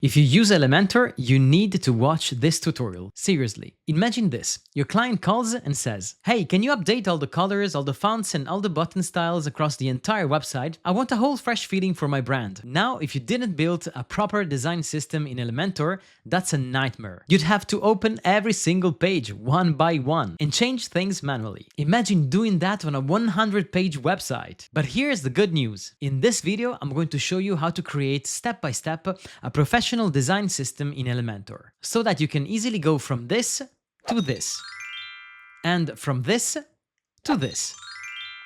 If you use Elementor, you need to watch this tutorial. Seriously. Imagine this. Your client calls and says, "Hey, can you update all the colors, all the fonts and all the button styles across the entire website? I want a whole fresh feeling for my brand." Now, if you didn't build a proper design system in Elementor, that's a nightmare. You'd have to open every single page one by one and change things manually. Imagine doing that on a 100-page website. But here's the good news. In this video, I'm going to show you how to create step by step a professional design system in Elementor, so that you can easily go from this to this, and from this to this,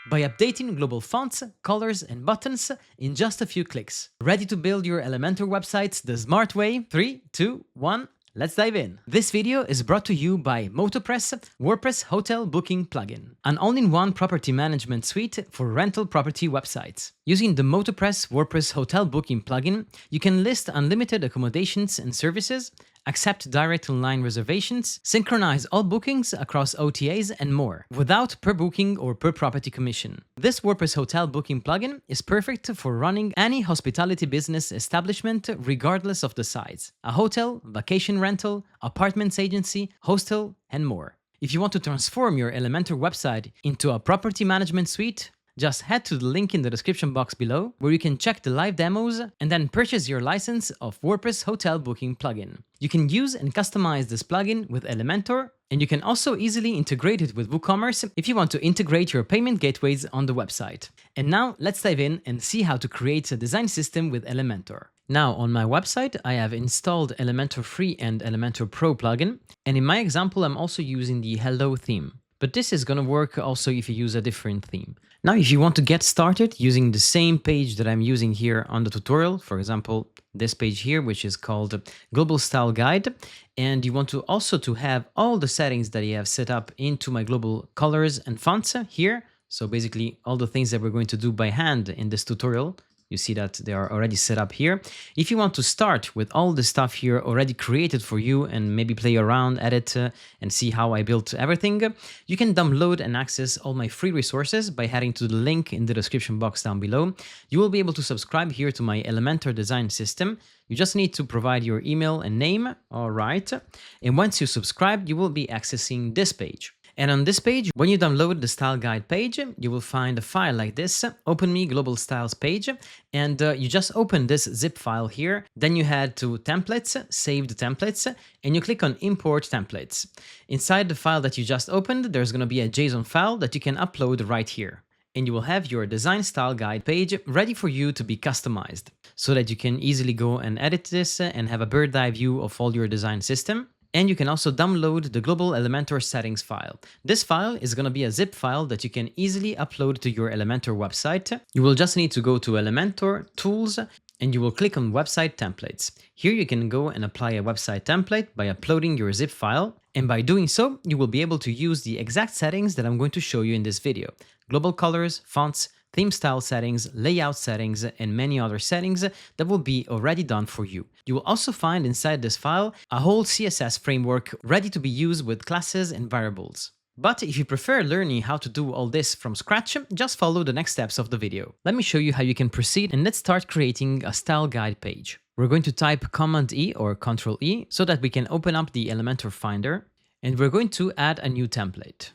by updating global fonts, colors, and buttons in just a few clicks. Ready to build your Elementor websites the smart way? 3, 2, 1. Let's dive in. This video is brought to you by MotoPress WordPress Hotel Booking Plugin, an all-in-one property management suite for rental property websites. Using the MotoPress WordPress Hotel Booking Plugin, you can list unlimited accommodations and services, accept direct online reservations, synchronize all bookings across OTAs, and more, without per booking or per property commission. This WordPress Hotel Booking plugin is perfect for running any hospitality business establishment regardless of the size: a hotel, vacation rental, apartments agency, hostel, and more. If you want to transform your Elementor website into a property management suite, just head to the link in the description box below, where you can check the live demos and then purchase your license of WordPress Hotel Booking plugin. You can use and customize this plugin with Elementor, and you can also easily integrate it with WooCommerce if you want to integrate your payment gateways on the website. And now let's dive in and see how to create a design system with Elementor. Now on my website, I have installed Elementor Free and Elementor Pro plugin, and in my example, I'm also using the Hello theme. But this is going to work also if you use a different theme. Now, if you want to get started using the same page that I'm using here on the tutorial, for example, this page here, which is called Global Style Guide, and you want to also have all the settings that you have set up into my global colors and fonts here. So basically all the things that we're going to do by hand in this tutorial. You see that they are already set up here. If you want to start with all the stuff here already created for you and maybe play around, edit, and see how I built everything, you can download and access all my free resources by heading to the link in the description box down below. You will be able to subscribe here to my Elementor design system. You just need to provide your email and name, all right? And once you subscribe, you will be accessing this page. And on this page, when you download the style guide page, you will find a file like this, Open Me Global Styles page, and you just open this zip file here. Then you head to Templates, Saved Templates, and you click on Import Templates. Inside the file that you just opened, there's going to be a JSON file that you can upload right here. And you will have your design style guide page ready for you to be customized, so that you can easily go and edit this and have a bird's eye view of all your design system. And you can also download the global Elementor settings file. This file is going to be a zip file that you can easily upload to your Elementor website. You will just need to go to Elementor, Tools, and you will click on Website Templates. Here you can go and apply a website template by uploading your zip file. And by doing so, you will be able to use the exact settings that I'm going to show you in this video: global colors, fonts, theme style settings, layout settings, and many other settings that will be already done for you. You will also find inside this file a whole CSS framework ready to be used with classes and variables. But if you prefer learning how to do all this from scratch, just follow the next steps of the video. Let me show you how you can proceed, and let's start creating a style guide page. We're going to type Command-E or Control-E so that we can open up the Elementor Finder, and we're going to add a new template.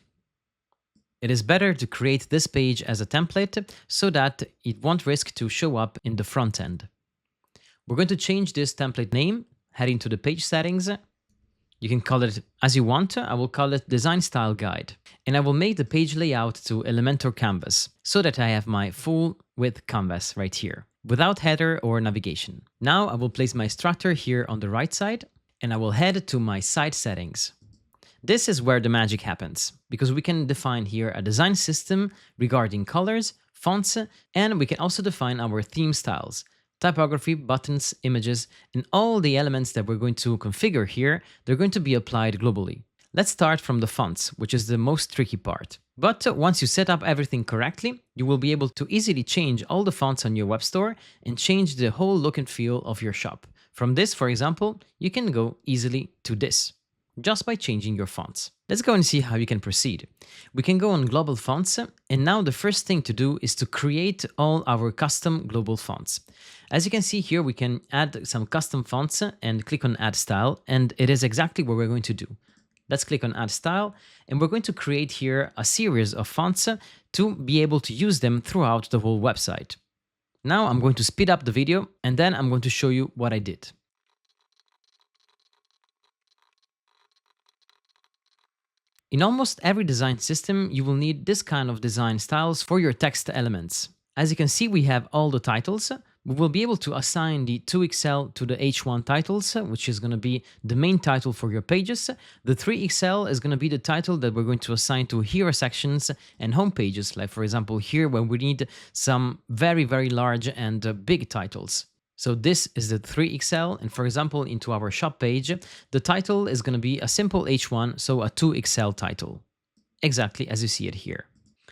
It is better to create this page as a template so that it won't risk to show up in the front end. We're going to change this template name, heading to the page settings. You can call it as you want. I will call it Design Style Guide. And I will make the page layout to Elementor Canvas so that I have my full width canvas right here, without header or navigation. Now I will place my structure here on the right side, and I will head to my site settings. This is where the magic happens, because we can define here a design system regarding colors, fonts, and we can also define our theme styles, typography, buttons, images, and all the elements that we're going to configure here, they're going to be applied globally. Let's start from the fonts, which is the most tricky part. But once you set up everything correctly, you will be able to easily change all the fonts on your web store and change the whole look and feel of your shop. From this, for example, you can go easily to this. just by changing your fonts. Let's go and see how you can proceed. We can go on global fonts, and now the first thing to do is to create all our custom global fonts. As you can see here, we can add some custom fonts and click on Add Style, and it is exactly what we're going to do. Let's click on Add Style, and we're going to create here a series of fonts to be able to use them throughout the whole website. Now I'm going to speed up the video, and then I'm going to show you what I did. In almost every design system, you will need this kind of design styles for your text elements. As you can see, we have all the titles. We will be able to assign the 2XL to the H1 titles, which is going to be the main title for your pages. The 3XL is going to be the title that we're going to assign to hero sections and home pages, like for example here when we need some very, very large and big titles. So this is the 3XL, and for example, into our shop page, the title is going to be a simple H1, so a 2XL title, exactly as you see it here.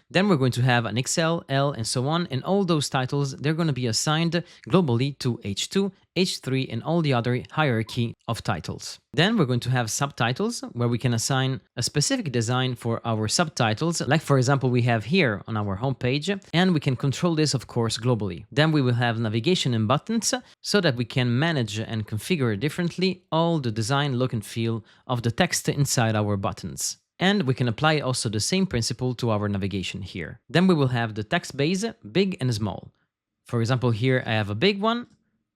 Then we're going to have an XL, L, and so on, and all those titles, they're going to be assigned globally to H2, H3, and all the other hierarchy of titles. Then we're going to have subtitles, where we can assign a specific design for our subtitles, like for example we have here on our homepage, and we can control this of course globally. Then we will have navigation and buttons, so that we can manage and configure differently all the design, look and feel of the text inside our buttons. And we can apply also the same principle to our navigation here. Then we will have the text base, big and small. For example, here I have a big one,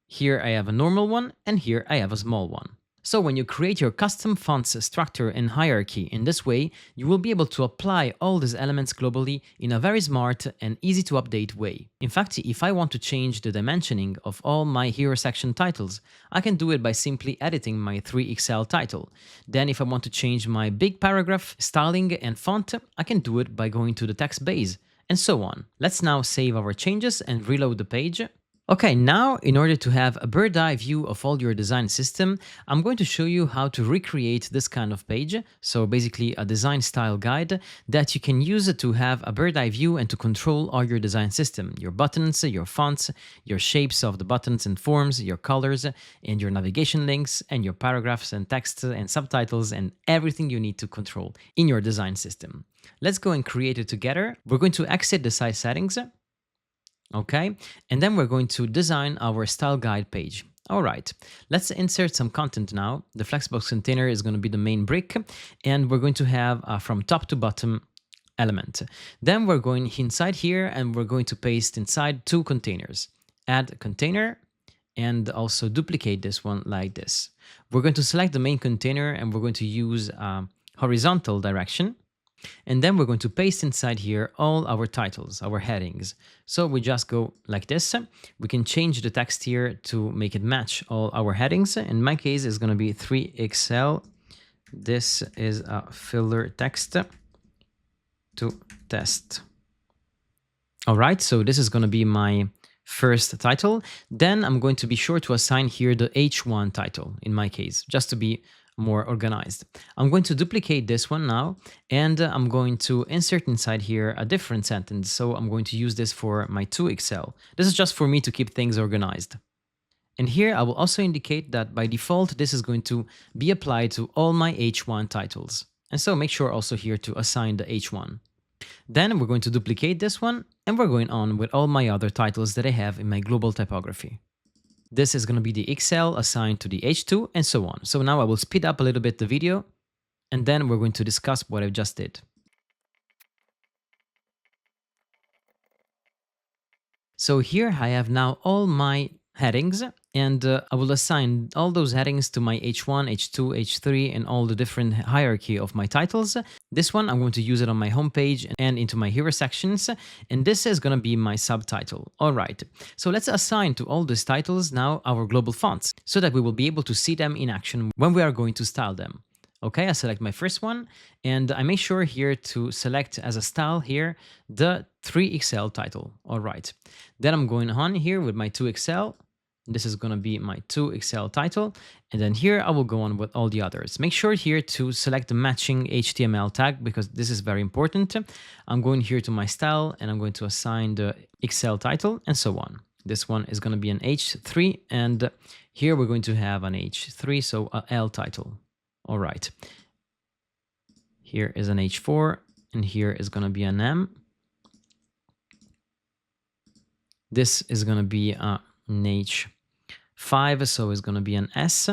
here I have a normal one, and here I have a small one. So when you create your custom fonts structure and hierarchy in this way, you will be able to apply all these elements globally in a very smart and easy to update way. In fact, if I want to change the dimensioning of all my hero section titles, I can do it by simply editing my 3XL title. Then if I want to change my big paragraph, styling and font, I can do it by going to the text base, and so on. Let's now save our changes and reload the page. Okay, now in order to have a bird's eye view of all your design system, I'm going to show you how to recreate this kind of page. So basically a design style guide that you can use to have a bird's eye view and to control all your design system, your buttons, your fonts, your shapes of the buttons and forms, your colors, and your navigation links, and your paragraphs and text and subtitles and everything you need to control in your design system. Let's go and create it together. We're going to exit the size settings. Okay, and then we're going to design our style guide page. All right, let's insert some content now. The Flexbox container is going to be the main brick, and we're going to have from top to bottom element. Then we're going inside here and we're going to paste inside two containers. Add a container and also duplicate this one like this. We're going to select the main container and we're going to use horizontal direction. And then we're going to paste inside here all our titles, our headings. So we just go like this. We can change the text here to make it match all our headings. In my case, it's going to be 3XL. This is a filler text to test. All right, so this is going to be my first title. Then I'm going to be sure to assign here the H1 title, in my case, just to be more organized. I'm going to duplicate this one now, and I'm going to insert inside here a different sentence. So I'm going to use this for my 2XL. This is just for me to keep things organized. And here I will also indicate that by default, this is going to be applied to all my H1 titles. And so make sure also here to assign the H1. Then we're going to duplicate this one, and we're going on with all my other titles that I have in my global typography. This is going to be the XL assigned to the H2 and so on. So now I will speed up a little bit the video, and then we're going to discuss what I just did. So here I have now all my headings, and I will assign all those headings to my H1, H2, H3, and all the different hierarchy of my titles. This one, I'm going to use it on my homepage and into my hero sections, and this is going to be my subtitle. All right, so let's assign to all these titles now our global fonts, so that we will be able to see them in action when we are going to style them. Okay, I select my first one, and I make sure here to select as a style here the 3XL title. All right, then I'm going on here with my 2XL. This is going to be my 2XL title, and then here I will go on with all the others. Make sure here to select the matching HTML tag, because this is very important. I'm going here to my style, and I'm going to assign the XL title, and so on. This one is going to be an H3, and here we're going to have an H3, so a L title. All right, Here is an H4, and here is going to be an M. This is going to be an H5, so it's going to be an S.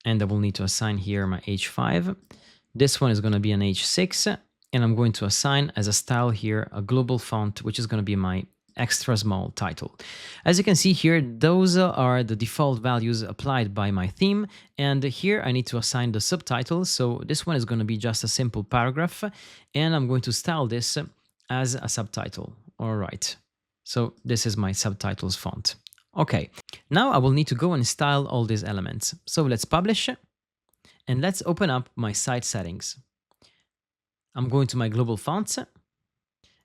And I will need to assign here my H5. This one is going to be an H6, and I'm going to assign as a style here a global font, which is going to be my extra small title. As you can see here, those are the default values applied by my theme, and here I need to assign the subtitle. So this one is going to be just a simple paragraph, and I'm going to style this as a subtitle. All right, so this is my subtitles font. Okay, now I will need to go and style all these elements. So let's publish, and let's open up my site settings. I'm going to my global fonts,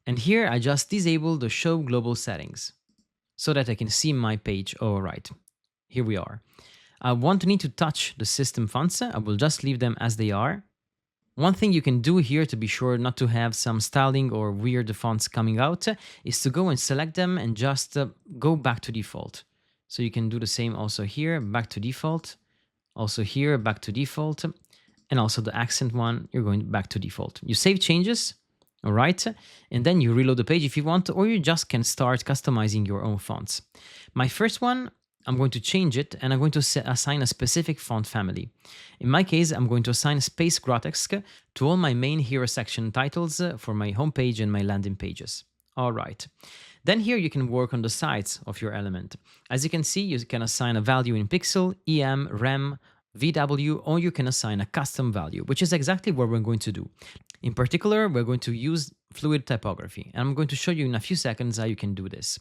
and here I just disable the show global settings so that I can see my page. All right, here we are. I won't need to touch the system fonts. I will just leave them as they are. One thing you can do here to be sure not to have some styling or weird fonts coming out is to go and select them and just go back to default. So you can do the same also here, back to default, also here, back to default, and also the accent one, you're going back to default. You save changes, all right, and then you reload the page if you want, or you just can start customizing your own fonts. My first one, I'm going to change it, and I'm going to assign a specific font family. In my case, I'm going to assign Space Grotesque to all my main hero section titles for my homepage and my landing pages. All right. Then here you can work on the sides of your element. As you can see, you can assign a value in pixel, EM, rem, VW, or you can assign a custom value, which is exactly what we're going to do. In particular, we're going to use fluid typography, and I'm going to show you in a few seconds how you can do this.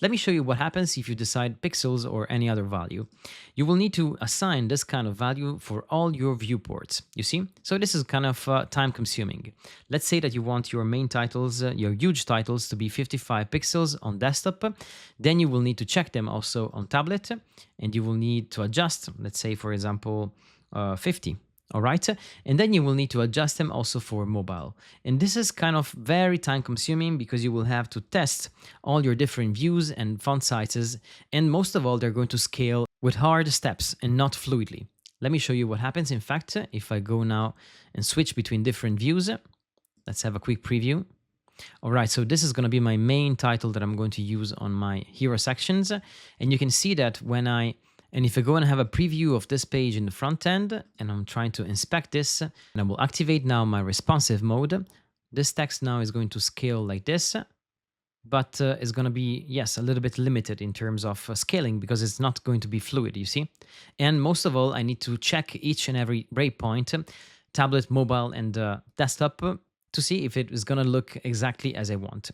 Let me show you what happens if you decide pixels or any other value. You will need to assign this kind of value for all your viewports, you see? So this is kind of time consuming. Let's say that you want your main titles, your huge titles to be 55 pixels on desktop. Then you will need to check them also on tablet, and you will need to adjust, let's say, for example, 50. All right, and then you will need to adjust them also for mobile. And this is kind of very time consuming because you will have to test all your different views and font sizes. And most of all, they're going to scale with hard steps and not fluidly. Let me show you what happens. In fact, if I go now and switch between different views, let's have a quick preview. All right, so this is going to be my main title that I'm going to use on my hero sections. And you can see that and if I go and have a preview of this page in the front end, and I'm trying to inspect this, and I will activate now my responsive mode, this text now is going to scale like this, but it's going to be, yes, a little bit limited in terms of scaling because it's not going to be fluid, you see? And most of all, I need to check each and every breakpoint, tablet, mobile, and desktop, to see if it is going to look exactly as I want.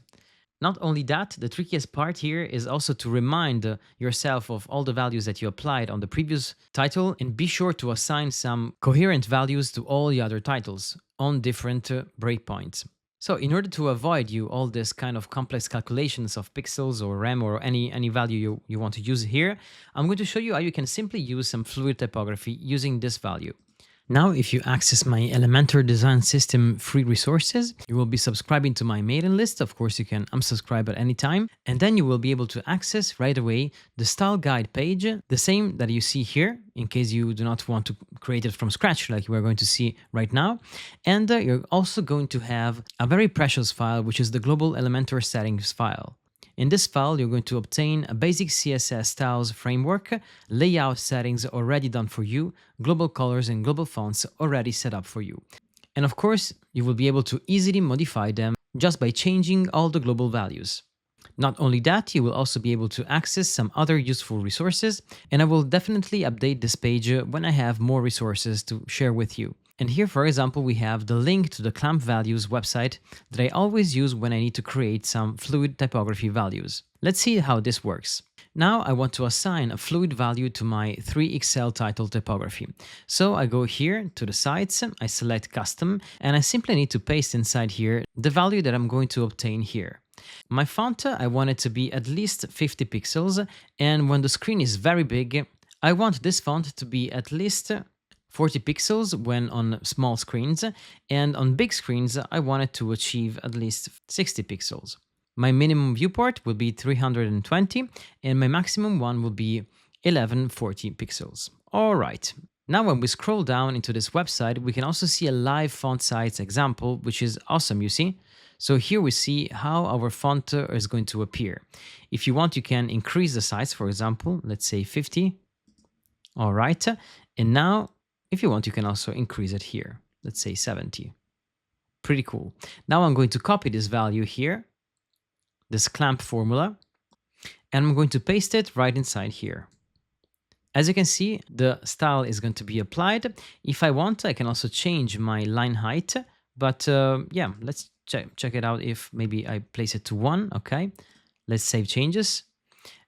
Not only that, the trickiest part here is also to remind yourself of all the values that you applied on the previous title, and be sure to assign some coherent values to all the other titles on different breakpoints. So in order to avoid all this kind of complex calculations of pixels or rem or any value you want to use here, I'm going to show you how you can simply use some fluid typography using this value. Now, if you access my Elementor design system free resources, you will be subscribing to my mailing list. Of course, you can unsubscribe at any time. And then you will be able to access right away the style guide page, the same that you see here, in case you do not want to create it from scratch like we're going to see right now. And you're also going to have a very precious file, which is the global Elementor settings file. In this file, you're going to obtain a basic CSS styles framework, layout settings already done for you, global colors and global fonts already set up for you. And of course, you will be able to easily modify them just by changing all the global values. Not only that, you will also be able to access some other useful resources, and I will definitely update this page when I have more resources to share with you. And here, for example, we have the link to the clamp values website that I always use when I need to create some fluid typography values. Let's see how this works. Now I want to assign a fluid value to my 3XL title typography. So I go here to the sites, I select custom, and I simply need to paste inside here the value that I'm going to obtain here. My font, I want it to be at least 50 pixels, and when the screen is very big, I want this font to be at least 40 pixels when on small screens, and on big screens I want it to achieve at least 60 pixels. My minimum viewport will be 320 and my maximum one will be 1140 pixels. All right. Now, when we scroll down into this website, we can also see a live font size example, which is awesome, you see? So here we see how our font is going to appear. If you want, you can increase the size, for example, let's say 50. All right. And now, if you want, you can also increase it here. Let's say 70. Pretty cool. Now I'm going to copy this value here, this clamp formula, and I'm going to paste it right inside here. As you can see, the style is going to be applied. If I want, I can also change my line height, but yeah, let's check it out. If maybe I place it to 1, okay, let's save changes.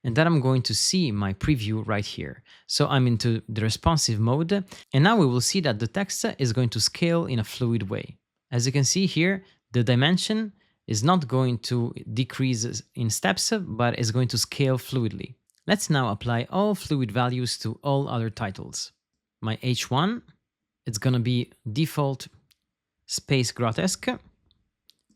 And then I'm going to see my preview right here. So I'm into the responsive mode, and now we will see that the text is going to scale in a fluid way. As you can see here, the dimension is not going to decrease in steps, but is going to scale fluidly. Let's now apply all fluid values to all other titles. My H1, it's going to be default space grotesque, and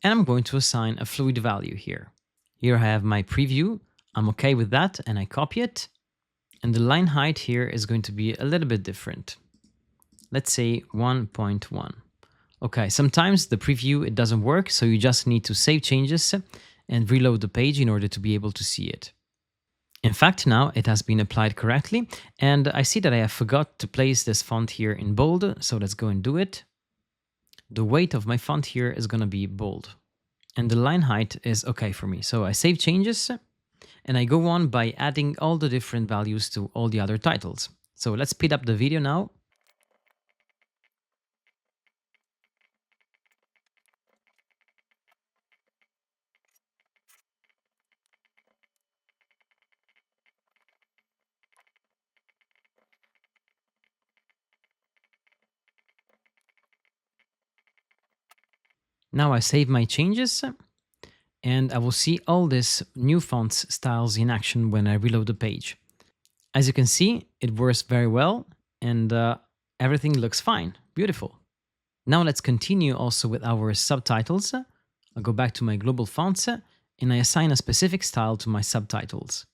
I'm going to assign a fluid value here. Here I have my preview. I'm okay with that, and I copy it. And the line height here is going to be a little bit different. Let's say 1.1. Okay, sometimes the preview, it doesn't work, so you just need to save changes and reload the page in order to be able to see it. In fact, now it has been applied correctly, and I see that I have forgot to place this font here in bold, so let's go and do it. The weight of my font here is going to be bold, and the line height is okay for me. So I save changes, and I go on by adding all the different values to all the other titles. So let's speed up the video now. Now I save my changes, and I will see all these new fonts styles in action when I reload the page. As you can see, it works very well, and everything looks fine. Beautiful. Now let's continue also with our subtitles. I'll go back to my global fonts, and I assign a specific style to my subtitles.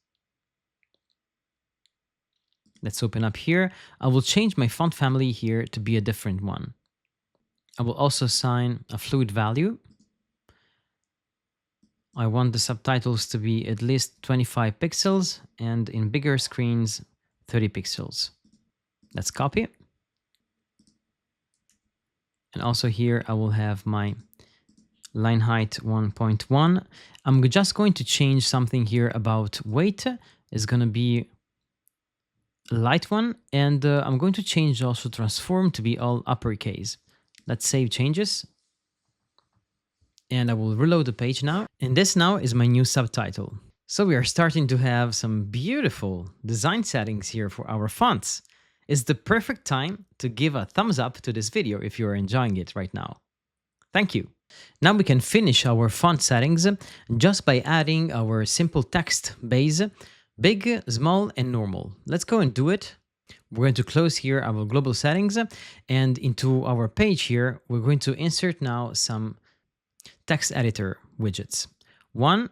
Let's open up here. I will change my font family here to be a different one. I will also assign a fluid value. I want the subtitles to be at least 25 pixels and in bigger screens, 30 pixels. Let's copy. And also here I will have my line height 1.1. I'm just going to change something here about weight. It's going to be a light one. And I'm going to change also transform to be all uppercase. Let's save changes. And I will reload the page now. And this now is my new subtitle. So we are starting to have some beautiful design settings here for our fonts. It's the perfect time to give a thumbs up to this video if you are enjoying it right now. Thank you. Now we can finish our font settings just by adding our simple text base, big, small, and normal. Let's go and do it. We're going to close here our global settings, and into our page here, we're going to insert now some text editor widgets. One,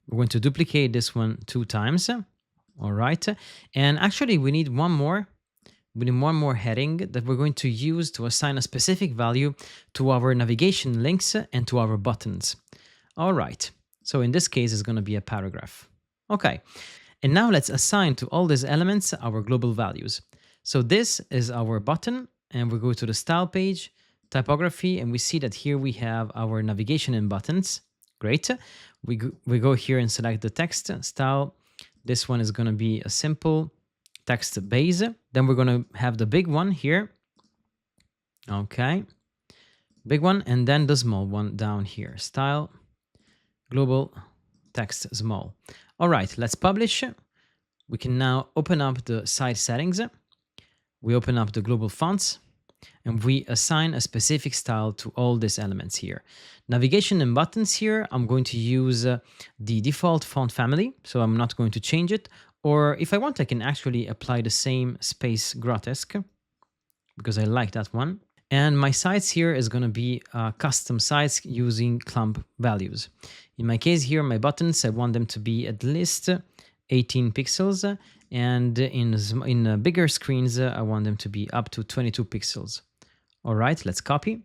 we're going to duplicate this one 2 times. All right. And actually we need one more. We need one more heading that we're going to use to assign a specific value to our navigation links and to our buttons. All right. So in this case, it's going to be a paragraph. Okay. And now let's assign to all these elements our global values. So this is our button, and we go to the style page, typography, and we see that here we have our navigation and buttons. Great. We go here and select the text style. This one is going to be a simple text base. Then we're going to have the big one here. Okay. Big one, and then the small one down here. Style, global, text, small. All right, let's publish. We can now open up the site settings. We open up the global fonts, and we assign a specific style to all these elements here. Navigation and buttons here, I'm going to use the default font family, so I'm not going to change it. Or if I want, I can actually apply the same space grotesque, because I like that one. And my size here is going to be custom size using clump values. In my case here, my buttons, I want them to be at least 18 pixels, and in bigger screens, I want them to be up to 22 pixels. All right, let's copy.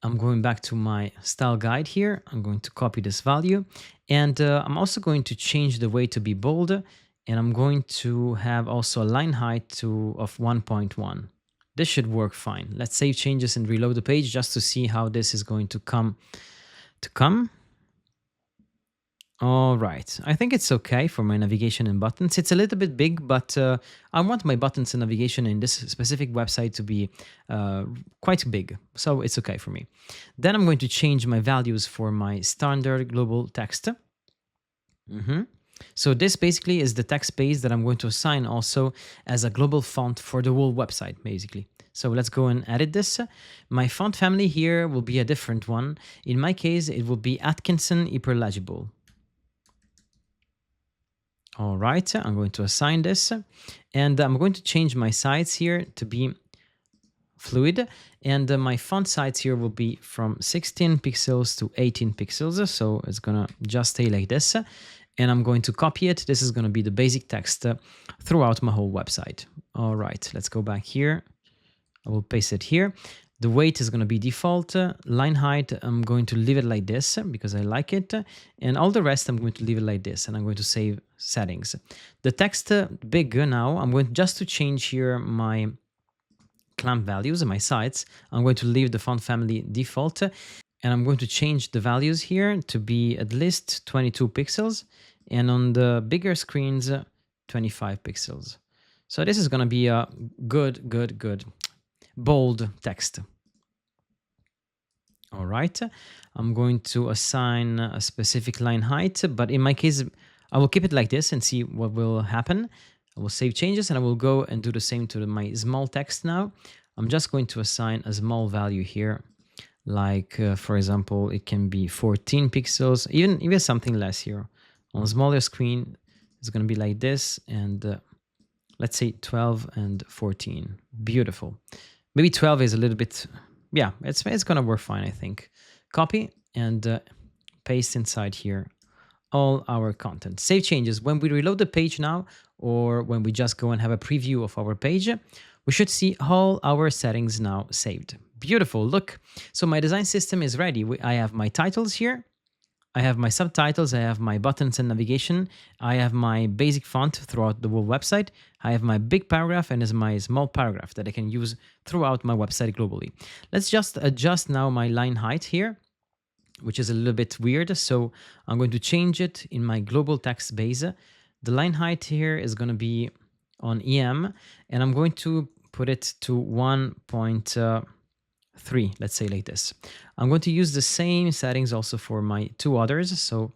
I'm going back to my style guide here. I'm going to copy this value, and I'm also going to change the way to be bold, and I'm going to have also a line height of 1.1. This should work fine. Let's save changes and reload the page just to see how this is going to come. All right, I think it's okay for my navigation and buttons. It's a little bit big, but I want my buttons and navigation in this specific website to be quite big, so it's okay for me. Then I'm going to change my values for my standard global text. So this basically is the text space that I'm going to assign also as a global font for the whole website, basically. So let's go and edit this. My font family here will be a different one. In my case, it will be Atkinson Hyperlegible. All right, I'm going to assign this, and I'm going to change my size here to be fluid, and my font size here will be from 16 pixels to 18 pixels, so it's gonna just stay like this, and I'm going to copy it. This is gonna be the basic text throughout my whole website. All right, let's go back here. I will paste it here. The weight is going to be default. Line height, I'm going to leave it like this because I like it. And all the rest, I'm going to leave it like this, and I'm going to save settings. The text big now, I'm going just to change here my clamp values and my size. I'm going to leave the font family default, and I'm going to change the values here to be at least 22 pixels. And on the bigger screens, 25 pixels. So this is going to be a good bold text. All right, I'm going to assign a specific line height, but in my case, I will keep it like this and see what will happen. I will save changes, and I will go and do the same to my small text now. I'm just going to assign a small value here, like for example, it can be 14 pixels, even something less here. On a smaller screen, it's going to be like this, and let's say 12 and 14. Beautiful. Maybe 12 is a little bit, yeah, it's going to work fine, I think. Copy and paste inside here all our content. Save changes. When we reload the page now, or when we just go and have a preview of our page, we should see all our settings now saved. Beautiful, look. So my design system is ready. I have my titles here. I have my subtitles, I have my buttons and navigation, I have my basic font throughout the whole website, I have my big paragraph and my small paragraph that I can use throughout my website globally. Let's just adjust now my line height here, which is a little bit weird. So I'm going to change it in my global text base. The line height here is going to be on EM, and I'm going to put it to 1.3, let's say like this. I'm going to use the same settings also for my two others. So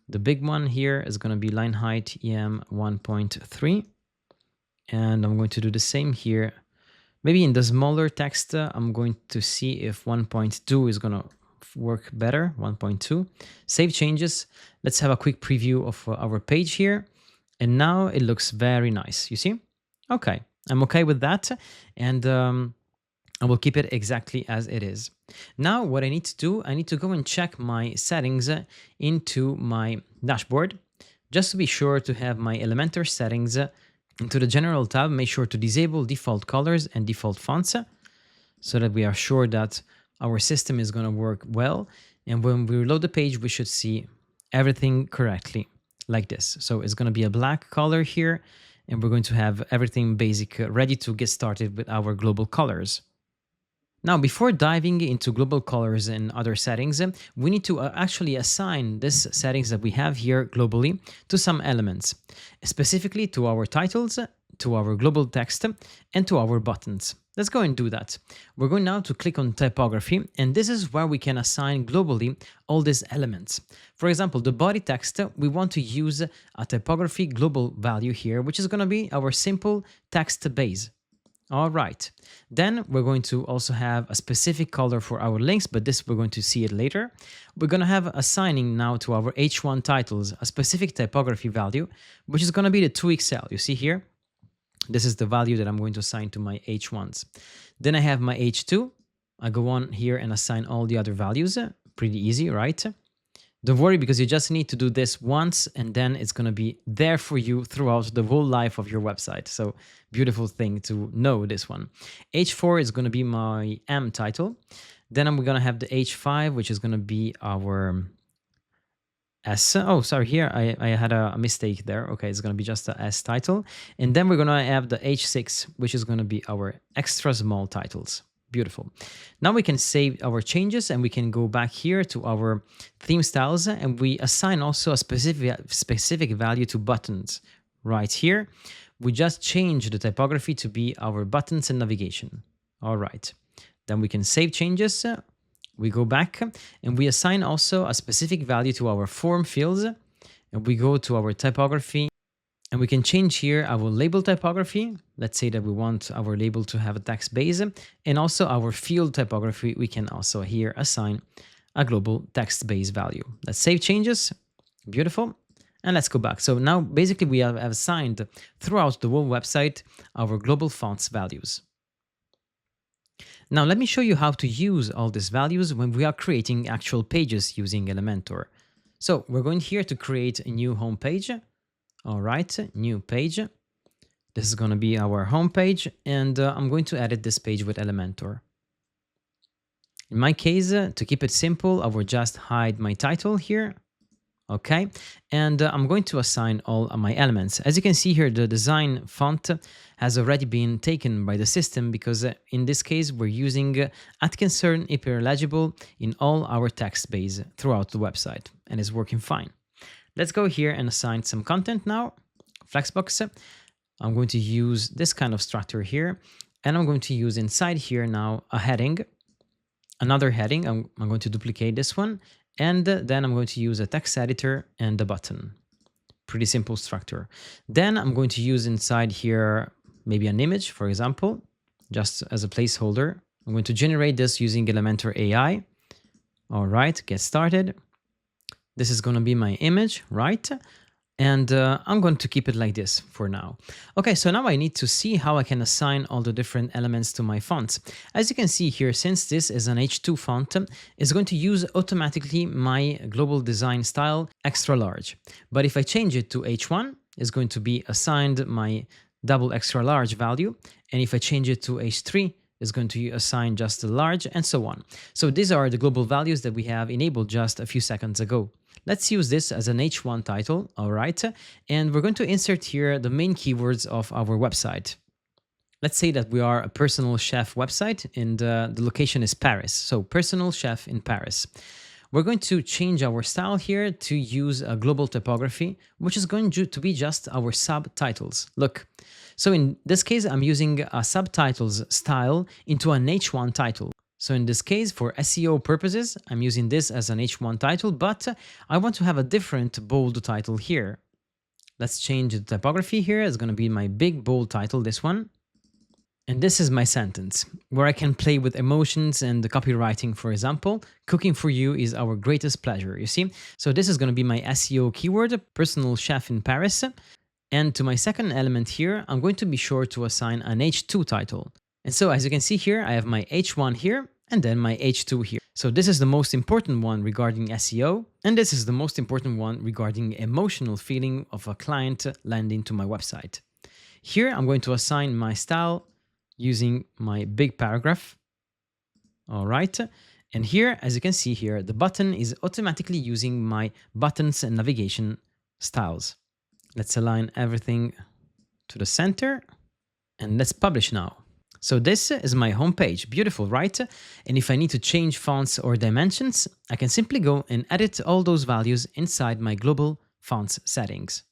the big one here is going to be line height EM 1.3. And I'm going to do the same here. Maybe in the smaller text, I'm going to see if 1.2 is going to work better, 1.2. Save changes. Let's have a quick preview of our page here. And now it looks very nice, you see? Okay, I'm okay with that. And I will keep it exactly as it is. Now what I need to do, I need to go and check my settings into my dashboard, just to be sure to have my Elementor settings. Into the general tab, make sure to disable default colors and default fonts, so that we are sure that our system is going to work well. And when we reload the page, we should see everything correctly like this. So it's going to be a black color here, and we're going to have everything basic ready to get started with our global colors. Now, before diving into global colors and other settings, we need to actually assign these settings that we have here globally to some elements, specifically to our titles, to our global text, and to our buttons. Let's go and do that. We're going now to click on typography, and this is where we can assign globally all these elements. For example, the body text, we want to use a typography global value here, which is going to be our simple text base. All right, then we're going to also have a specific color for our links, but this we're going to see it later. We're going to have assigning now to our H1 titles a specific typography value, which is going to be the 2XL. You see here, this is the value that I'm going to assign to my H1s. Then I have my H2. I go on here and assign all the other values. Pretty easy, right? Don't worry, because you just need to do this once and then it's going to be there for you throughout the whole life of your website. So beautiful thing to know this one. H4 is going to be my M title. Then I'm going to have the H5, which is going to be our S. Oh, sorry, here I had a mistake there. Okay, it's going to be just the S title. And then we're going to have the H6, which is going to be our extra small titles. Beautiful. Now we can save our changes and we can go back here to our theme styles and we assign also a specific value to buttons. Right here, we just change the typography to be our buttons and navigation. All right. Then we can save changes. We go back and we assign also a specific value to our form fields. And we go to our typography. And we can change here our label typography. Let's say that we want our label to have a text base. And also our field typography, we can also here assign a global text base value. Let's save changes. Beautiful. And let's go back. So now basically we have assigned throughout the whole website our global fonts values. Now let me show you how to use all these values when we are creating actual pages using Elementor. So we're going here to create a new home page. All right, new page. This is going to be our home page, and I'm going to edit this page with Elementor. In my case, to keep it simple, I will just hide my title here. Okay, and I'm going to assign all of my elements. As you can see here, the design font has already been taken by the system because in this case, we're using @concern hyperlegible in all our text base throughout the website, and it's working fine. Let's go here and assign some content now. Flexbox. I'm going to use this kind of structure here. And I'm going to use inside here now a heading. Another heading. I'm going to duplicate this one. And then I'm going to use a text editor and a button. Pretty simple structure. Then I'm going to use inside here maybe an image, for example, just as a placeholder. I'm going to generate this using Elementor AI. All right, get started. This is going to be my image, right? And I'm going to keep it like this for now. Okay, so now I need to see how I can assign all the different elements to my fonts. As you can see here, since this is an H2 font, it's going to use automatically my global design style extra large. But if I change it to H1, it's going to be assigned my double extra large value. And if I change it to H3, is going to assign just the large and so on. So these are the global values that we have enabled just a few seconds ago. Let's use this as an H1 title, all right? And we're going to insert here the main keywords of our website. Let's say that we are a personal chef website and the location is Paris. So personal chef in Paris. We're going to change our style here to use a global typography, which is going to be just our subtitles. Look. So in this case, I'm using a subtitles style into an H1 title. So in this case, for SEO purposes, I'm using this as an H1 title, but I want to have a different bold title here. Let's change the typography here. It's going to be my big bold title, this one. And this is my sentence, where I can play with emotions and the copywriting, for example. Cooking for you is our greatest pleasure, you see? So this is going to be my SEO keyword, personal chef in Paris. And to my second element here, I'm going to be sure to assign an H2 title. And so as you can see here, I have my H1 here and then my H2 here. So this is the most important one regarding SEO. And this is the most important one regarding emotional feeling of a client landing to my website. Here, I'm going to assign my style using my big paragraph. All right. And here, as you can see here, the button is automatically using my buttons and navigation styles. Let's align everything to the center and let's publish now. So this is my homepage. Beautiful, right? And if I need to change fonts or dimensions, I can simply go and edit all those values inside my global fonts settings.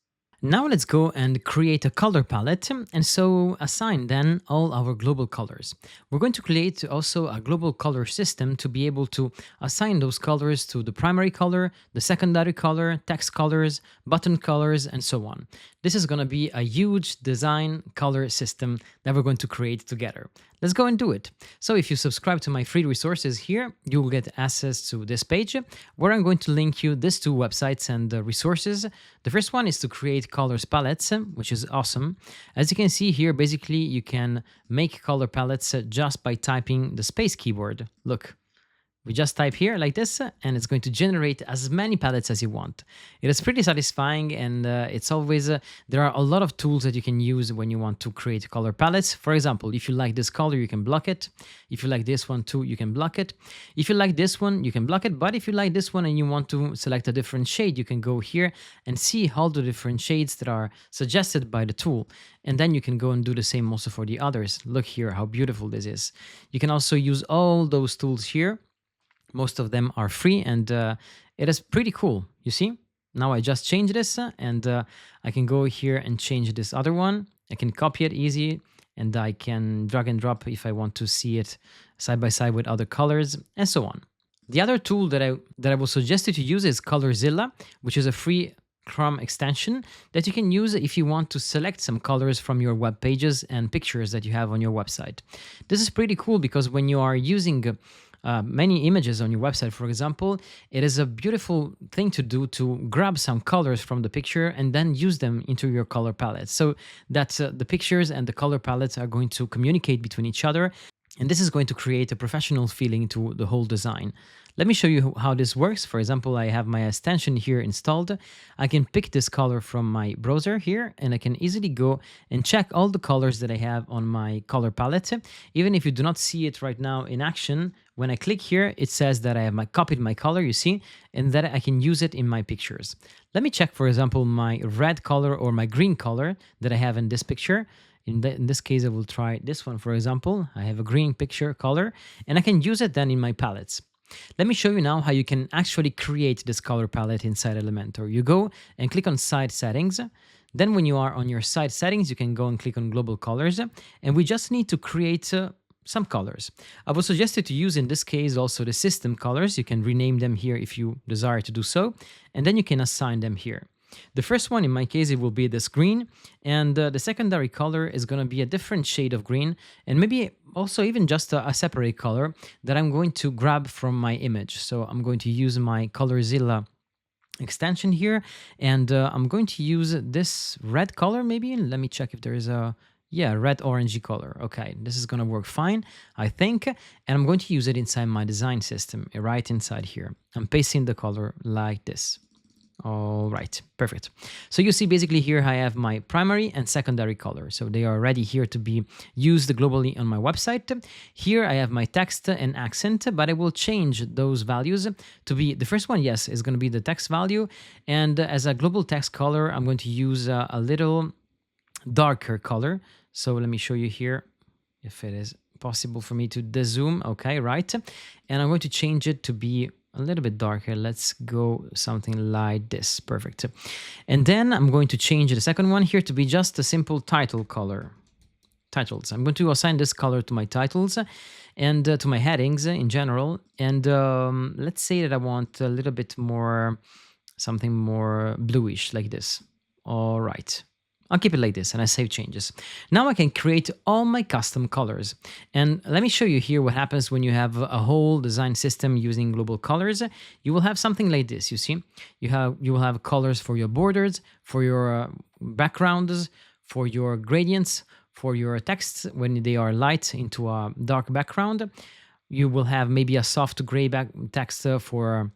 Now let's go and create a color palette and so assign then all our global colors. We're going to create also a global color system to be able to assign those colors to the primary color, the secondary color, text colors, button colors, and so on. This is going to be a huge design color system that we're going to create together. Let's go and do it. So if you subscribe to my free resources here, you will get access to this page where I'm going to link you these two websites and resources. The first one is to create colors palettes, which is awesome. As you can see here, basically you can make color palettes just by typing the space keyword. Look, We just type here like this, and it's going to generate as many palettes as you want. It is pretty satisfying, and it's always, there are a lot of tools that you can use when you want to create color palettes. For example, if you like this color, you can block it. If you like this one too, you can block it. If you like this one, you can block it. But if you like this one and you want to select a different shade, you can go here and see all the different shades that are suggested by the tool. And then you can go and do the same also for the others. Look here how beautiful this is. You can also use all those tools here. Most of them are free, and it is pretty cool. You see? Now I just change this, and I can go here and change this other one. I can copy it easy, and I can drag and drop if I want to see it side by side with other colors, and so on. The other tool that I will suggest you to use is Colorzilla, which is a free Chrome extension that you can use if you want to select some colors from your web pages and pictures that you have on your website. This is pretty cool because when you are using many images on your website, for example, it is a beautiful thing to do to grab some colors from the picture and then use them into your color palette so that the pictures and the color palettes are going to communicate between each other. And this is going to create a professional feeling to the whole design. Let me show you how this works. For example, I have my extension here installed. I can pick this color from my browser here, and I can easily go and check all the colors that I have on my color palette. Even if you do not see it right now in action, when I click here, it says that I have copied my color, you see, and that I can use it in my pictures. Let me check, for example, my red color or my green color that I have in this picture. In this case, I will try this one, for example. I have a green picture color, and I can use it then in my palettes. Let me show you now how you can actually create this color palette inside Elementor. You go and click on Site Settings. Then when you are on your site settings, you can go and click on Global Colors, and we just need to create some colors. I would suggest you to use, in this case, also the system colors. You can rename them here if you desire to do so, and then you can assign them here. The first one, in my case, it will be this green, and the secondary color is going to be a different shade of green, and maybe also even just a separate color that I'm going to grab from my image. So I'm going to use my Colorzilla extension here, and I'm going to use this red color maybe. Let me check if there is a, yeah, red orangey color. Okay, this is going to work fine, I think, and I'm going to use it inside my design system, right inside here. I'm pasting the color like this. All right, perfect. So you see basically here I have my primary and secondary color. So they are ready here to be used globally on my website. Here I have my text and accent, but I will change those values to be, the first one, yes, is going to be the text value. And as a global text color, I'm going to use a little darker color. So let me show you here if it is possible for me to dezoom. Okay, right. And I'm going to change it to be a little bit darker. Let's go something like this. Perfect. And then I'm going to change the second one here to be just a simple title color. Titles. I'm going to assign this color to my titles and to my headings in general. And let's say that I want a little bit more, something more bluish like this. All right. I'll keep it like this and I save changes. Now I can create all my custom colors. And let me show you here what happens when you have a whole design system using global colors. You will have something like this, you see? You will have colors for your borders, for your backgrounds, for your gradients, for your text when they are light into a dark background. You will have maybe a soft gray text for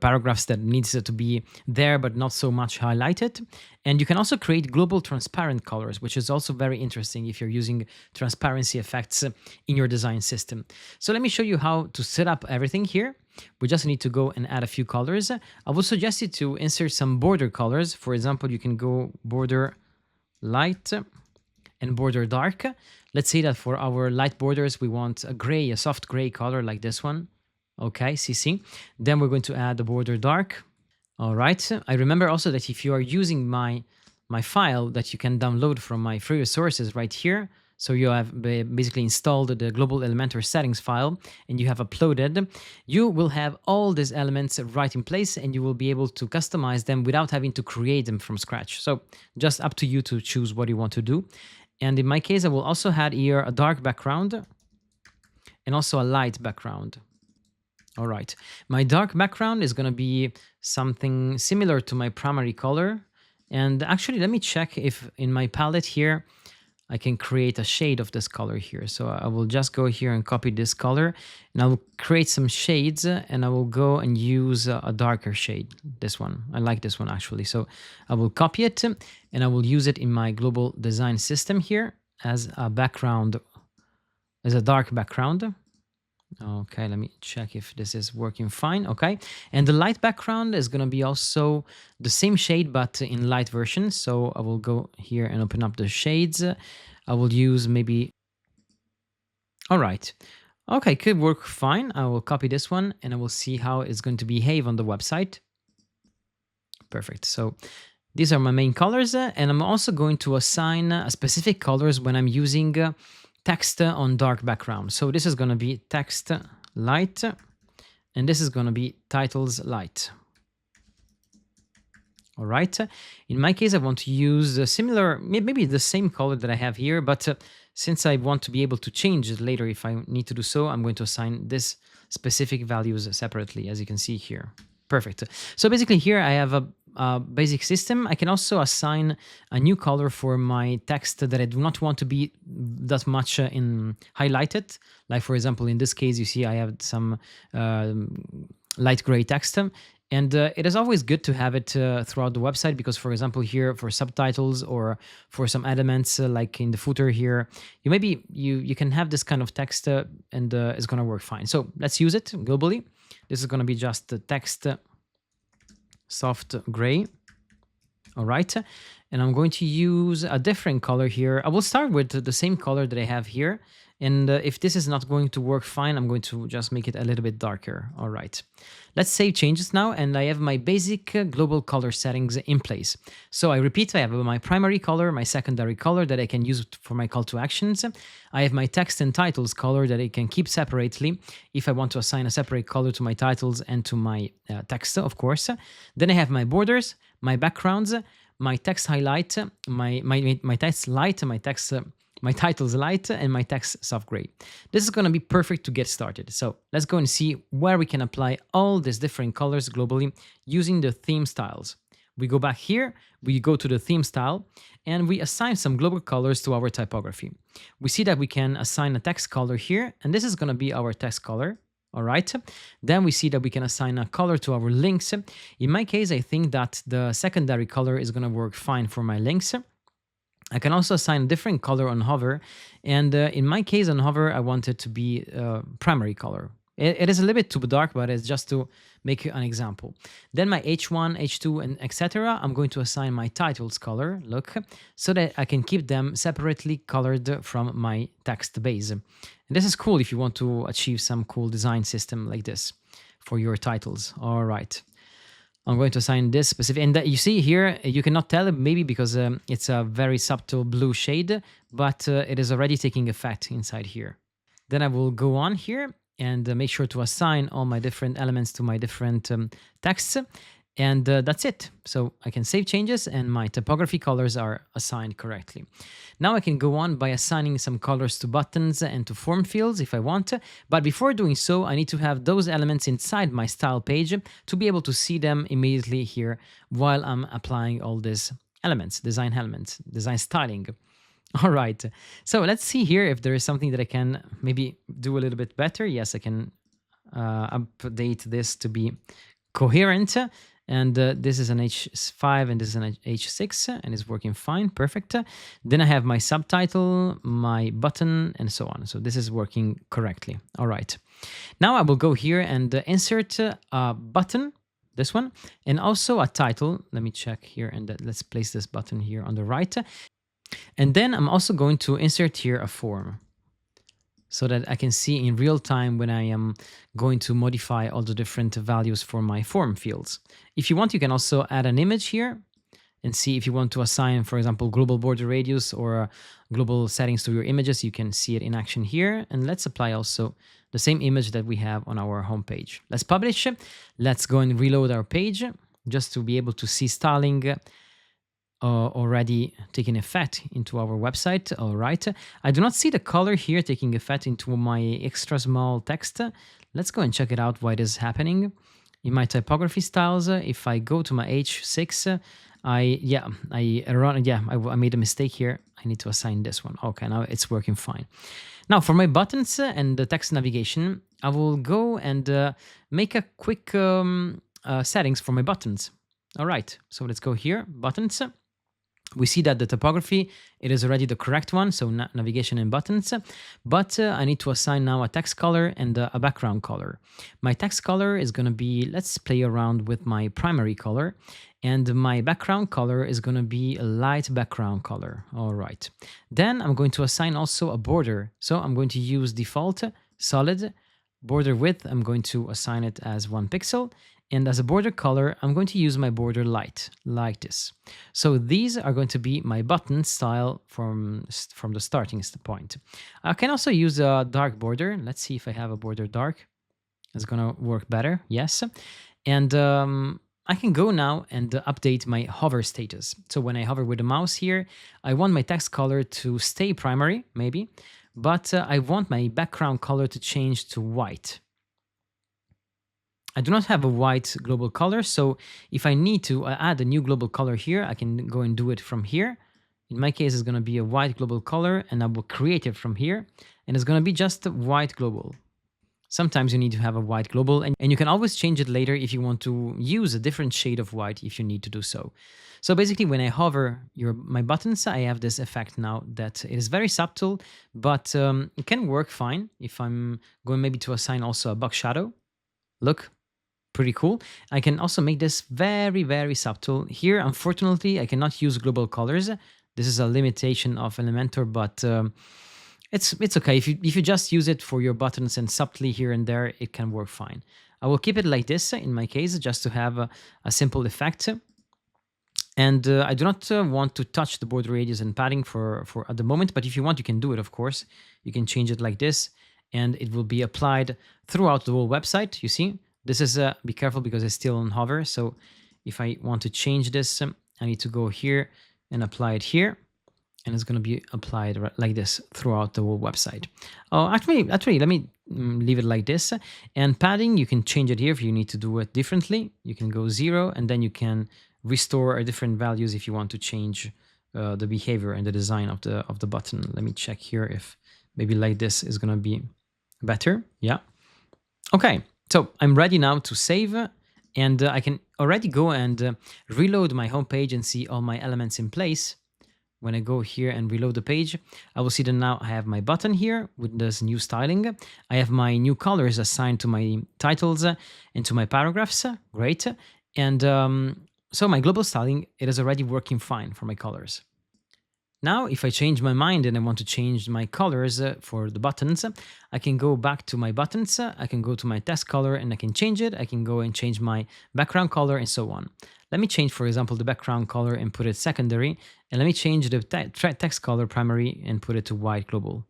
paragraphs that needs to be there but not so much highlighted. And you can also create global transparent colors, which is also very interesting if you're using transparency effects in your design system. So let me show you how to set up everything here. We just need to go and add a few colors. I would suggest you to insert some border colors. For example, you can go border light and border dark. Let's say that for our light borders, we want a gray, a soft gray color like this one. Okay, CC. Then we're going to add the border dark. All right. I remember also that if you are using my file that you can download from my free resources right here, so you have basically installed the global Elementor settings file and you have uploaded, you will have all these elements right in place and you will be able to customize them without having to create them from scratch. So just up to you to choose what you want to do. And in my case, I will also add here a dark background and also a light background. All right, my dark background is going to be something similar to my primary color. And actually, let me check if in my palette here, I can create a shade of this color here. So I will just go here and copy this color, and I will create some shades, and I will go and use a darker shade. This one, I like this one actually. So I will copy it and I will use it in my global design system here as a background, as a dark background. Okay, let me check if this is working fine. Okay, and the light background is going to be also the same shade but in light version. So I will go here and open up the shades. I will use maybe, all right. Okay, could work fine. I will copy this one and I will see how it's going to behave on the website. Perfect. So these are my main colors, and I'm also going to assign specific colors when I'm using text on dark background. So this is going to be text light, and this is going to be titles light. All right. In my case, I want to use a similar, maybe the same color that I have here, but since I want to be able to change it later if I need to do so, I'm going to assign this specific values separately, as you can see here. Perfect. So basically here I have a basic system. I can also assign a new color for my text that I do not want to be that much in highlighted. Like for example, in this case, you see I have some light gray text. And it is always good to have it throughout the website because, for example, here for subtitles or for some elements like in the footer here, you can have this kind of text and it's going to work fine. So let's use it globally. This is going to be just the text soft gray. All right. And I'm going to use a different color here. I will start with the same color that I have here. And if this is not going to work fine, I'm going to just make it a little bit darker. All right. Let's save changes now. And I have my basic global color settings in place. So I repeat, I have my primary color, my secondary color that I can use for my call to actions. I have my text and titles color that I can keep separately if I want to assign a separate color to my titles and to my text, of course. Then I have my borders, my backgrounds, my text highlight, my text light, my titles light, and my text soft gray. This is going to be perfect to get started. So let's go and see where we can apply all these different colors globally using the theme styles. We go back here, we go to the theme style, and we assign some global colors to our typography. We see that we can assign a text color here, and this is going to be our text color. All right. Then we see that we can assign a color to our links. In my case, I think that the secondary color is going to work fine for my links. I can also assign a different color on hover. And in my case on hover, I want it to be primary color. It is a little bit too dark, but it's just to make an example. Then my H1, H2, and etc. I'm going to assign my titles color, look, so that I can keep them separately colored from my text base. And this is cool if you want to achieve some cool design system like this for your titles. All right. I'm going to assign this specific, and you see here, you cannot tell maybe because it's a very subtle blue shade, but it is already taking effect inside here. Then I will go on here and make sure to assign all my different elements to my different texts. And that's it. So I can save changes and my typography colors are assigned correctly. Now I can go on by assigning some colors to buttons and to form fields if I want. But before doing so, I need to have those elements inside my style page to be able to see them immediately here while I'm applying all these elements, design styling. All right. So let's see here if there is something that I can maybe do a little bit better. Yes, I can update this to be coherent. And this is an H5 and this is an H6 and it's working fine. Perfect. Then I have my subtitle, my button, and so on. So this is working correctly. All right. Now I will go here and insert a button, this one, and also a title. Let me check here and let's place this button here on the right. And then I'm also going to insert here a form so that I can see in real time when I am going to modify all the different values for my form fields. If you want, you can also add an image here and see if you want to assign, for example, global border radius or global settings to your images. You can see it in action here. And let's apply also the same image that we have on our homepage. Let's publish. Let's go and reload our page just to be able to see styling already taking effect into our website. All right. I do not see the color here taking effect into my extra small text. Let's go and check it out why it is happening. In my typography styles, if I go to my H6, I made a mistake here. I need to assign this one. Okay, now it's working fine. Now for my buttons and the text navigation, I will go and make a quick settings for my buttons. All right, so let's go here, buttons. We see that the typography, it is already the correct one, so navigation and buttons, but I need to assign now a text color and a background color. My text color is going to be, let's play around with my primary color, and my background color is going to be a light background color. All right. Then I'm going to assign also a border. So I'm going to use default solid border width. I'm going to assign it as 1 pixel. And as a border color, I'm going to use my border light, like this. So these are going to be my button style from the starting point. I can also use a dark border. Let's see if I have a border dark. It's going to work better, yes. And I can go now and update my hover status. So when I hover with the mouse here, I want my text color to stay primary, maybe, but I want my background color to change to white. I do not have a white global color, so if I need to add a new global color here, I can go and do it from here. In my case, it's going to be a white global color, and I will create it from here, and it's going to be just a white global. Sometimes you need to have a white global, and you can always change it later if you want to use a different shade of white if you need to do so. So basically, when I hover my buttons, I have this effect now that it is very subtle, but it can work fine if I'm going maybe to assign also a box shadow. Look. Pretty cool. I can also make this very, very subtle. Here, unfortunately, I cannot use global colors. This is a limitation of Elementor, but it's okay. If you just use it for your buttons and subtly here and there, it can work fine. I will keep it like this in my case, just to have a simple effect. And I do not want to touch the border radius and padding for at the moment, but if you want, you can do it, of course. You can change it like this, and it will be applied throughout the whole website, you see. This is, be careful because it's still on hover. So if I want to change this, I need to go here and apply it here. And it's going to be applied like this throughout the whole website. Oh, actually, let me leave it like this. And padding, you can change it here if you need to do it differently. You can go 0, and then you can restore different values if you want to change the behavior and the design of the button. Let me check here if maybe like this is going to be better. Yeah. Okay. So I'm ready now to save, and I can already go and reload my homepage and see all my elements in place. When I go here and reload the page, I will see that now I have my button here with this new styling. I have my new colors assigned to my titles and to my paragraphs. Great. And so my global styling, it is already working fine for my colors. Now, if I change my mind and I want to change my colors for the buttons, I can go back to my buttons, I can go to my text color and I can change it. I can go and change my background color and so on. Let me change, for example, the background color and put it secondary. And let me change the text color primary and put it to white global.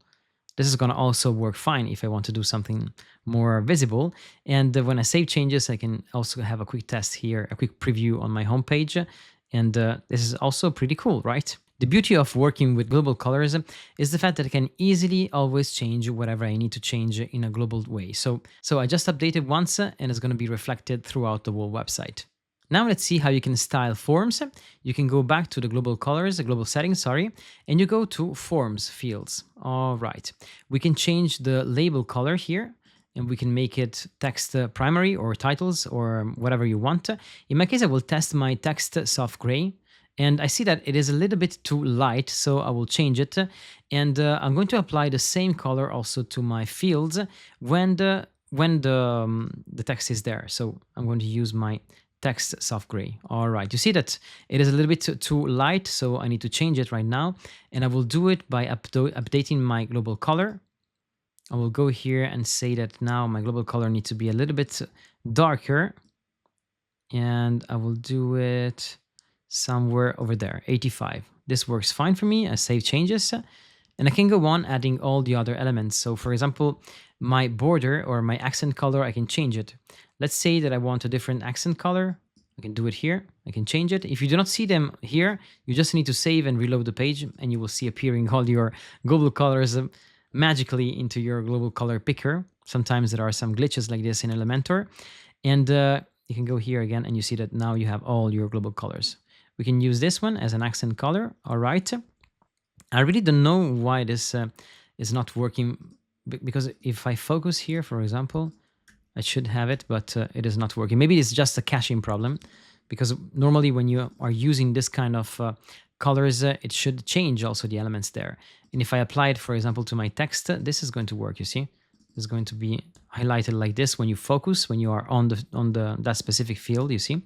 This is going to also work fine if I want to do something more visible. And when I save changes, I can also have a quick test here, a quick preview on my homepage. And this is also pretty cool, right? The beauty of working with global colors is the fact that I can easily always change whatever I need to change in a global way. So I just update it once and it's going to be reflected throughout the whole website. Now let's see how you can style forms. You can go back to the global colors, the global settings, sorry, and you go to forms fields. All right. We can change the label color here, and we can make it text primary or titles or whatever you want. In my case, I will test my text soft gray. And I see that it is a little bit too light, so I will change it. And I'm going to apply the same color also to my fields when the text is there. So I'm going to use my text soft gray. All right, you see that it is a little bit too light, so I need to change it right now. And I will do it by updating my global color. I will go here and say that now my global color needs to be a little bit darker. And I will do it somewhere over there, 85. This works fine for me. I save changes and I can go on adding all the other elements. So for example, my border or my accent color, I can change it. Let's say that I want a different accent color. I can do it here. I can change it. If you do not see them here, you just need to save and reload the page and you will see appearing all your global colors magically into your global color picker. Sometimes there are some glitches like this in Elementor. And you can go here again and you see that now you have all your global colors. We can use this one as an accent color. All right. I really don't know why this is not working, because if I focus here, for example, I should have it, but it is not working. Maybe it's just a caching problem, because normally when you are using this kind of colors, it should change also the elements there. And if I apply it, for example, to my text, this is going to work, you see? It's going to be highlighted like this when you focus, when you are on that specific field, you see?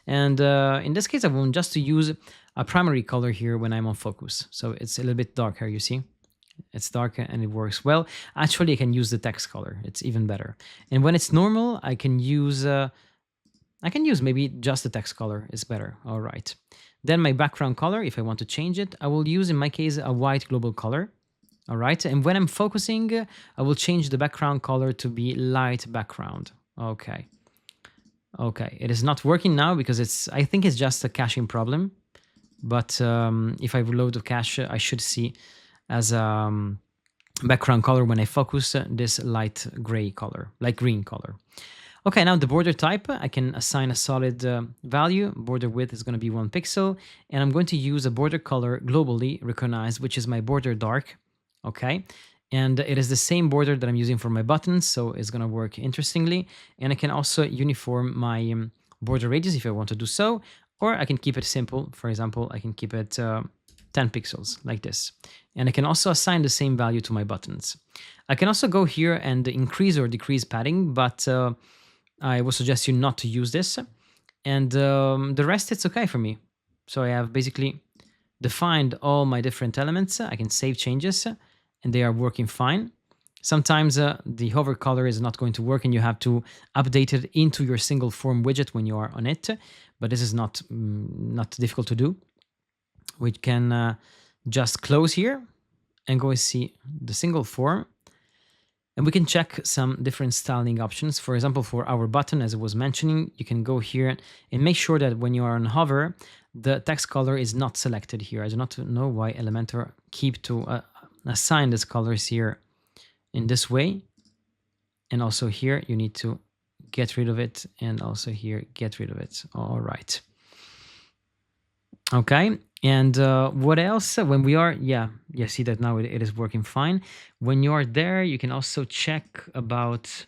And in this case, I want just to use a primary color here when I'm on focus. So it's a little bit darker, you see? It's darker and it works well. Actually, I can use the text color. It's even better. And when it's normal, I can use maybe just the text color is better. All right. Then my background color, if I want to change it, I will use, in my case, a white global color. All right. And when I'm focusing, I will change the background color to be light background. Okay. Okay. It is not working now because I think it's just a caching problem. But if I reload the cache, I should see as a background color when I focus this light gray color, light green color. Okay, now the border type, I can assign a solid value. Border width is going to be 1 pixel, and I'm going to use a border color globally recognized, which is my border dark. Okay, and it is the same border that I'm using for my buttons, so it's going to work interestingly. And I can also uniform my border radius if I want to do so, or I can keep it simple. For example, I can keep it 10 pixels like this. And I can also assign the same value to my buttons. I can also go here and increase or decrease padding, but I would suggest you not to use this. And the rest, it's okay for me. So I have basically defined all my different elements. I can save changes and they are working fine. Sometimes the hover color is not going to work and you have to update it into your single form widget when you are on it. But this is not difficult to do. We can just close here and go and see the single form. And we can check some different styling options. For example, for our button, as I was mentioning, you can go here and make sure that when you are on hover, the text color is not selected here. I do not know why Elementor keep to assign these colors here in this way. And also here, you need to get rid of it. And also here, get rid of it. All right. Okay. And what else? When we are, see that now it is working fine. When you are there, you can also check about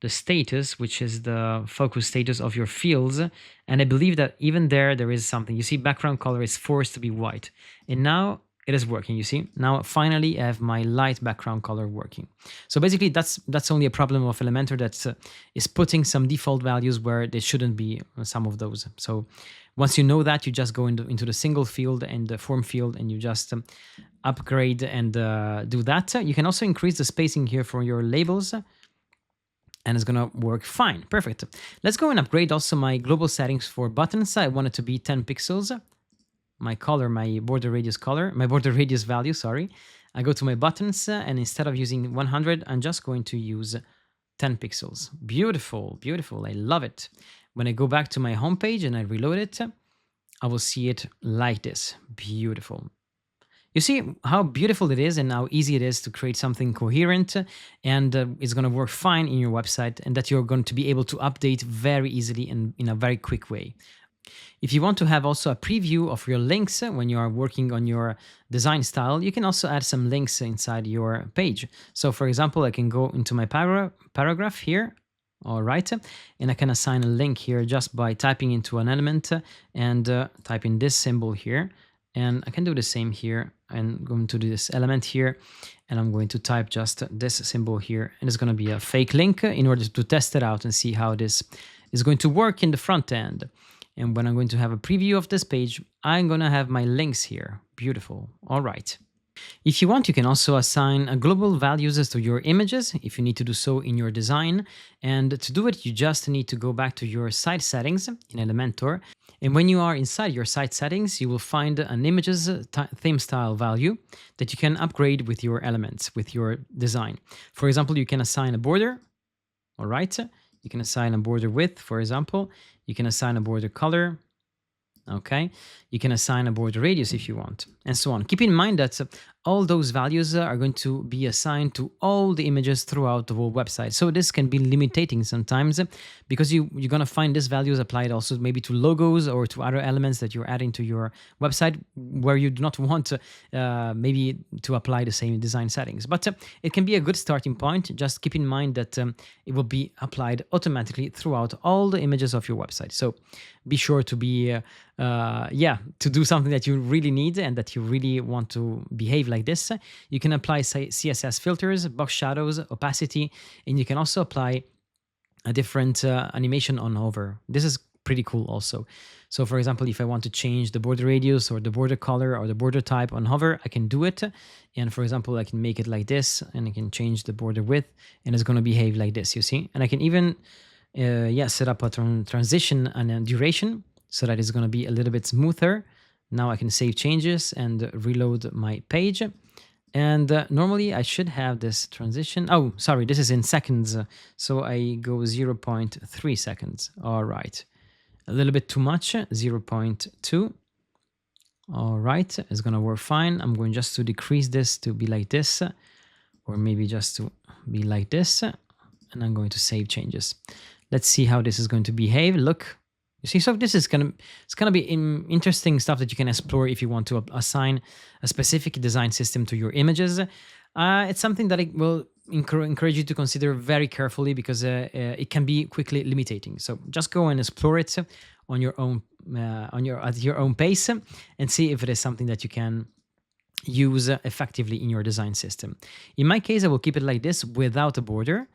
the status, which is the focus status of your fields. And I believe that even there is something. You see, background color is forced to be white. And now it is working, you see. Now, finally, I have my light background color working. So basically, that's only a problem of Elementor that is putting some default values where they shouldn't be, some of those. So once you know that, you just go into the single field and the form field and you just upgrade and do that. You can also increase the spacing here for your labels and it's gonna work fine. Perfect. Let's go and upgrade also my global settings for buttons. I want it to be 10 pixels. My color, my border radius value, sorry. I go to my buttons and instead of using 100, I'm just going to use 10 pixels. Beautiful, beautiful. I love it. When I go back to my homepage and I reload it, I will see it like this. Beautiful. You see how beautiful it is and how easy it is to create something coherent and it's going to work fine in your website and that you're going to be able to update very easily and in a very quick way. If you want to have also a preview of your links when you are working on your design style, you can also add some links inside your page. So for example, I can go into my paragraph here. All right, and I can assign a link here just by typing into an element and typing this symbol here. And I can do the same here. I'm going to do this element here and I'm going to type just this symbol here. And it's going to be a fake link in order to test it out and see how this is going to work in the front end. And when I'm going to have a preview of this page, I'm going to have my links here. Beautiful. All right. If you want, you can also assign global values to your images if you need to do so in your design. And to do it, you just need to go back to your site settings in Elementor. And when you are inside your site settings, you will find an images theme style value that you can upgrade with your elements, with your design. For example, you can assign a border. All right. You can assign a border width, for example. You can assign a border color. Okay, you can assign a border radius if you want, and so on. Keep in mind that all those values are going to be assigned to all the images throughout the whole website. So this can be limiting sometimes because you're going to find these values applied also maybe to logos or to other elements that you're adding to your website where you do not want maybe to apply the same design settings. But it can be a good starting point. Just keep in mind that it will be applied automatically throughout all the images of your website. So be sure to be to do something that you really need and that you really want to behave like this. You can apply CSS filters, box shadows, opacity, and you can also apply a different animation on hover. This is pretty cool also. So for example, if I want to change the border radius or the border color or the border type on hover, I can do it. And for example, I can make it like this and I can change the border width and it's going to behave like this, you see? And I can even set up a transition and a duration so that it's going to be a little bit smoother. Now I can save changes and reload my page. And normally I should have this transition. Oh, sorry, this is in seconds. So I go 0.3 seconds. All right. A little bit too much, 0.2. All right, it's going to work fine. I'm going just to decrease this to be like this, or maybe just to be like this. And I'm going to save changes. Let's see how this is going to behave. Look, you see, so this is gonna be interesting stuff that you can explore if you want to assign a specific design system to your images. It's something that I will encourage you to consider very carefully because it can be quickly limiting. So just go and explore it on your own at your own pace and see if it is something that you can use effectively in your design system. In my case, I will keep it like this without a border.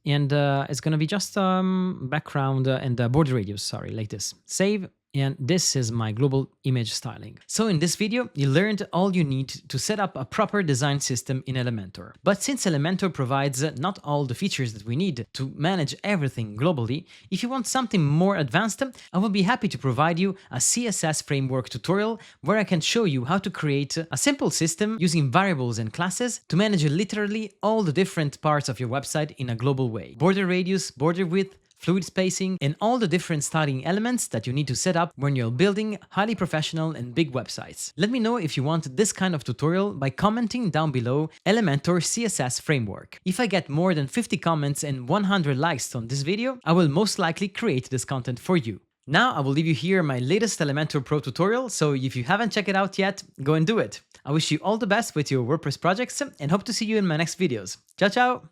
And it's going to be just background and border radius, sorry, like this. Save. And this is my global image styling. So in this video, you learned all you need to set up a proper design system in Elementor. But since Elementor provides not all the features that we need to manage everything globally, if you want something more advanced, I will be happy to provide you a CSS framework tutorial where I can show you how to create a simple system using variables and classes to manage literally all the different parts of your website in a global way. Border radius, border width, fluid spacing, and all the different styling elements that you need to set up when you're building highly professional and big websites. Let me know if you want this kind of tutorial by commenting down below Elementor CSS framework. If I get more than 50 comments and 100 likes on this video, I will most likely create this content for you. Now I will leave you here my latest Elementor Pro tutorial, so if you haven't checked it out yet, go and do it. I wish you all the best with your WordPress projects and hope to see you in my next videos. Ciao, ciao!